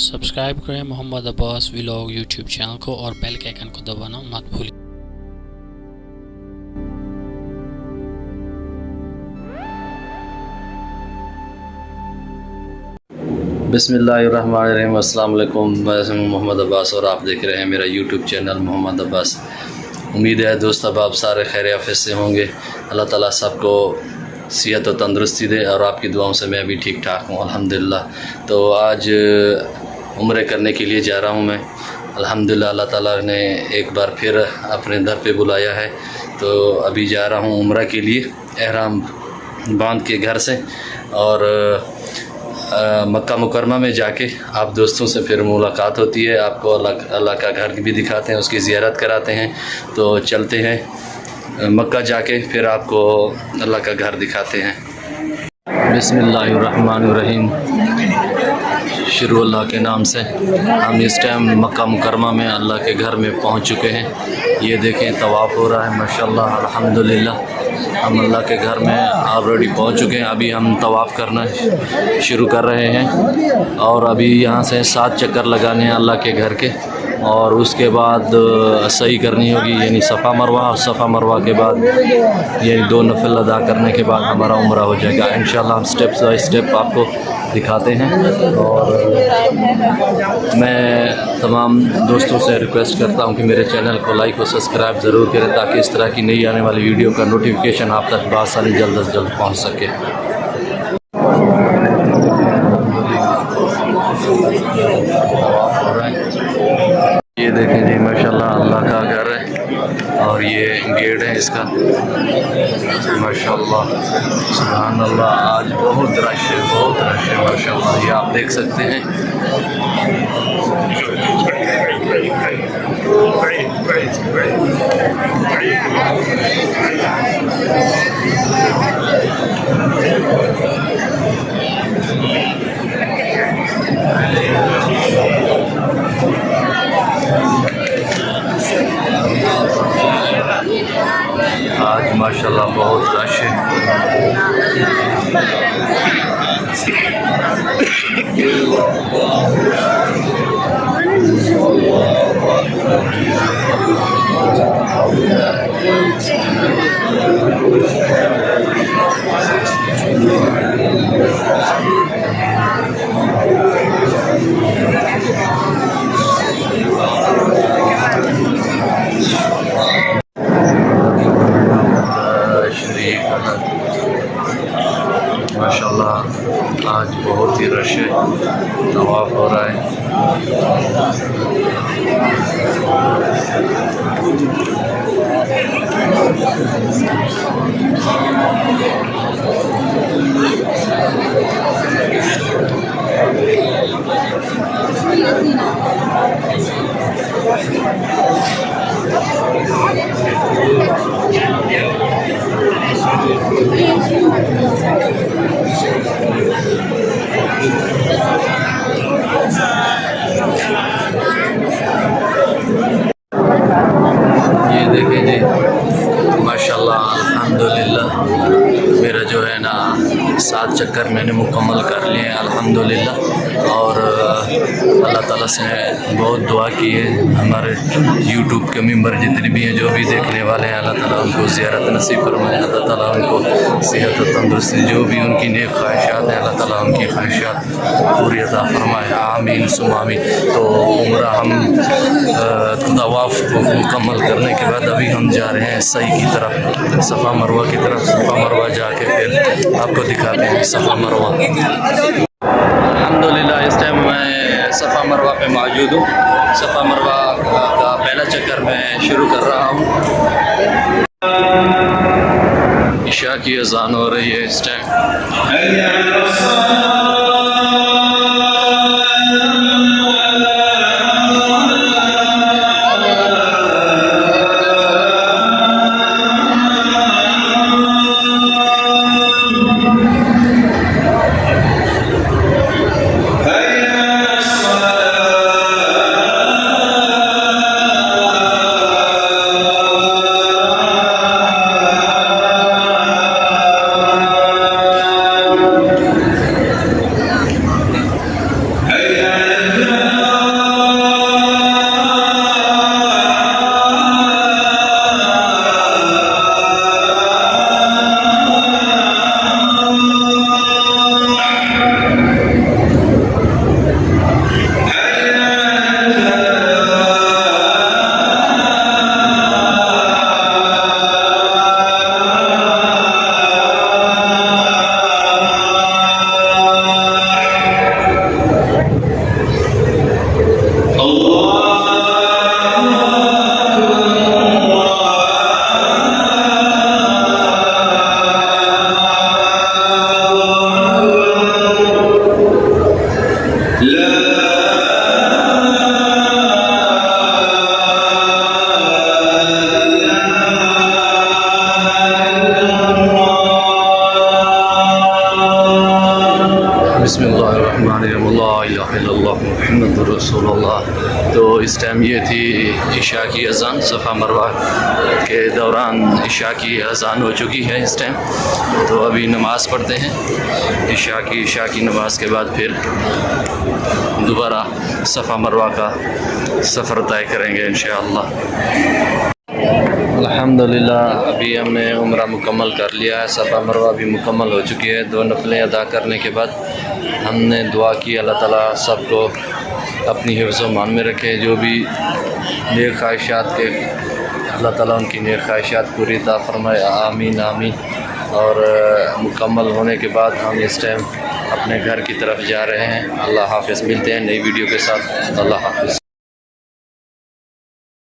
Subscribe करें Mohammad Abbas vlog YouTube channel को और बेल के आइकन को दबाना मत भूलिए। बिस्मिल्लाहिर्रहमानिर्रहीम। अस्सलाम वालेकुम। मैं हूं मोहम्मद अब्बास और आप देख रहे हैं मेरा यूट्यूब चैनल मोहम्मद अब्बास। उम्मीद है दोस्त अब आप सारे खैर आफियत से होंगे। अल्लाह ताला सबको सेहत और तंदुरुस्ती दे और आपकी दुआओं से मैं भी ठीक ठाक हूँ अल्हम्दुलिल्लाह। तो आज उम्रे करने के लिए जा रहा हूँ मैं अल्हम्दुलिल्लाह। अल्लाह ताला ने एक बार फिर अपने दर पे बुलाया है, तो अभी जा रहा हूँ उम्रा के लिए एहराम बांध के घर से। और मक्का मुकरमा में जाके आप दोस्तों से फिर मुलाकात होती है, आपको अल्लाह का घर भी दिखाते हैं, उसकी ज़ियारत कराते हैं। तो चलते हैं मक्का जाके फिर आपको अल्लाह का घर दिखाते हैं। बिस्मिल्लाहिर्रहमानिर्रहीम। शुरू अल्लाह के नाम से। हम इस टाइम मक्का मुकरमा में अल्लाह के घर में पहुंच चुके हैं। ये देखें तवाफ़ हो रहा है माशाल्लाह अल्हम्दुलिल्लाह। हम अल्लाह के घर में ऑलरेडी पहुंच चुके हैं। अभी हम तवाफ़ करना शुरू कर रहे हैं और अभी यहाँ से 7 चक्कर लगाने हैं अल्लाह के घर के, और उसके बाद सही करनी होगी यानी सफ़ा मरवा, और सफ़ा मरवा के बाद ये 2 नफल अदा करने के बाद हमारा उम्रा हो जाएगा इंशाल्लाह। हम स्टेप बाई स्टेप आपको दिखाते हैं। और मैं तमाम दोस्तों से रिक्वेस्ट करता हूं कि मेरे चैनल को लाइक और सब्सक्राइब ज़रूर करें, ताकि इस तरह की नई आने वाली वीडियो का नोटिफिकेशन आप तक बआसानी जल्द से जल्द पहुंच सके। ये देखें जी माशाल्लाह अल्लाह का घर है और ये गेट है इसका माशाल्लाह सुभान अल्लाह। आज बहुत रश है माशाल्लाह, ये आप देख सकते हैं। आज माशाल्लाह बहुत रश है। माशाल्लाह आज बहुत ही रश है, तवाफ़ हो रहा है। ये देखें जी माशाल्लाह अल्हम्दुलिल्लाह, मेरा जो है ना 7 चक्कर मैंने मुकम्मल कर लिए हैं अल्हम्दुलिल्लाह। और अल्लाह ताला से बहुत दुआ की है, हमारे यूट्यूब के मेंबर जितने भी हैं जो भी देखने वाले हैं, अल्लाह ताला उनको ज़ियारत नसीब फरमाए, अल्लाह ताला उनको सेहत और तंदुरुस्ती, जो भी उनकी नेक ख्वाहिशात हैं अल्लाह ताला उनकी ख्वाहिशात पूरी अता फरमाए, आमीन सुम आमीन। तो उम्रा हम तवाफ़ को मुकम्मल करने के बाद अभी हम जा रहे हैं सही की तरफ, सफ़ा मरवा की तरफ। सफ़ा मरवा जाके फिर आपको दिखाते हैं सफ़ा मरवा। अल्हम्दुलिल्लाह इस टाइम मैं सफ़ा मरवा पे मौजूद हूँ। सफ़ा मरवा का पहला चक्कर मैं शुरू कर रहा हूँ। इशा की अज़ान हो रही है इस टाइम। बिस्मिल्लाहिर्रहमानिर्रहीम ला इलाहा इल्लल्लाह मुहम्मदुर रसूलुल्लाह। तो इस टाइम ये थी इशा की अज़ान। सफ़ा मरवा के दौरान इशा की अज़ान हो चुकी है इस टाइम। तो अभी नमाज़ पढ़ते हैं इशा की नमाज़ के बाद फिर दोबारा सफ़ा मरवा का सफ़र तय करेंगे इंशाअल्लाह। अल्हम्दुलिल्लाह अभी हमने उम्रा मुकम्मल कर लिया है। सफ़ा मरवा भी मुकम्मल हो चुकी है। 2 नफलें अदा करने के बाद हमने दुआ की अल्लाह ताला सबको अपनी हिफ्ज़ व मान में रखे। जो भी नेक ख्वाहिशात के अल्लाह ताला उनकी नेक ख्वाहिशात पूरी अता फरमाए। आमीन आमीन। और मुकम्मल होने के बाद हम इस टाइम अपने घर की तरफ जा रहे हैं। अल्लाह हाफ़िज़। मिलते हैं नई वीडियो के साथ। अल्लाह हाफ़िज़।